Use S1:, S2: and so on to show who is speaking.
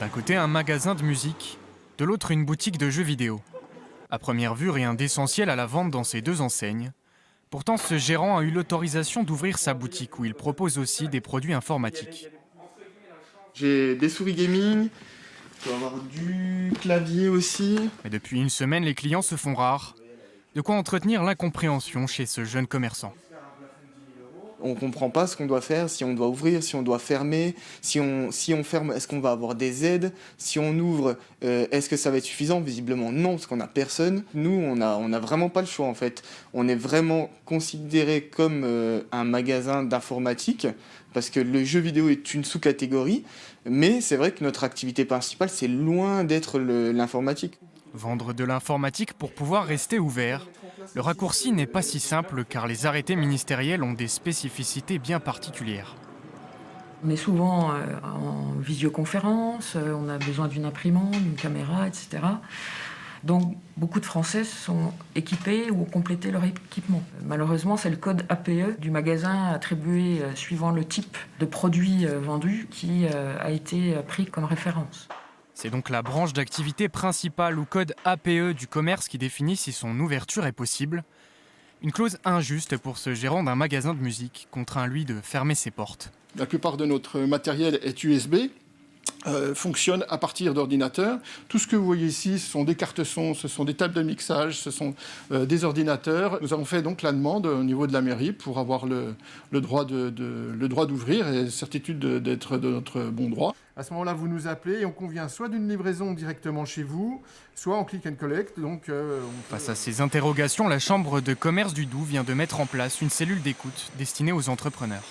S1: D'un côté, un magasin de musique, de l'autre, une boutique de jeux vidéo. À première vue, rien d'essentiel à la vente dans ces deux enseignes. Pourtant, ce gérant a eu l'autorisation d'ouvrir sa boutique où il propose aussi des produits informatiques.
S2: J'ai des souris gaming, je dois avoir du clavier aussi.
S1: Mais depuis une semaine, les clients se font rares. De quoi entretenir l'incompréhension chez ce jeune commerçant.
S2: On ne comprend pas ce qu'on doit faire, si on doit ouvrir, si on doit fermer, si on ferme, est-ce qu'on va avoir des aides, si on ouvre, est-ce que ça va être suffisant? Visiblement non, parce qu'on n'a personne. Nous, on a vraiment pas le choix en fait. On est vraiment considéré comme un magasin d'informatique, parce que le jeu vidéo est une sous-catégorie, mais c'est vrai que notre activité principale, c'est loin d'être l'informatique.
S1: Vendre de l'informatique pour pouvoir rester ouvert. Le raccourci n'est pas si simple car les arrêtés ministériels ont des spécificités bien particulières.
S3: On est souvent en visioconférence, on a besoin d'une imprimante, d'une caméra, etc. Donc beaucoup de Français sont équipés ou ont complété leur équipement. Malheureusement, c'est le code APE du magasin attribué suivant le type de produit vendu qui a été pris comme référence.
S1: C'est donc la branche d'activité principale ou code APE du commerce qui définit si son ouverture est possible. Une clause injuste pour ce gérant d'un magasin de musique, contraint lui de fermer ses portes.
S4: La plupart de notre matériel est USB, fonctionne à partir d'ordinateurs. Tout ce que vous voyez ici, ce sont des cartes son, ce sont des tables de mixage, ce sont des ordinateurs. Nous avons fait donc la demande au niveau de la mairie pour avoir le droit d'ouvrir et certitude d'être de notre bon droit. À ce moment-là, vous nous appelez et on convient soit d'une livraison directement chez vous, soit en click and collect.
S1: Face à ces interrogations, la Chambre de commerce du Doubs vient de mettre en place une cellule d'écoute destinée aux entrepreneurs.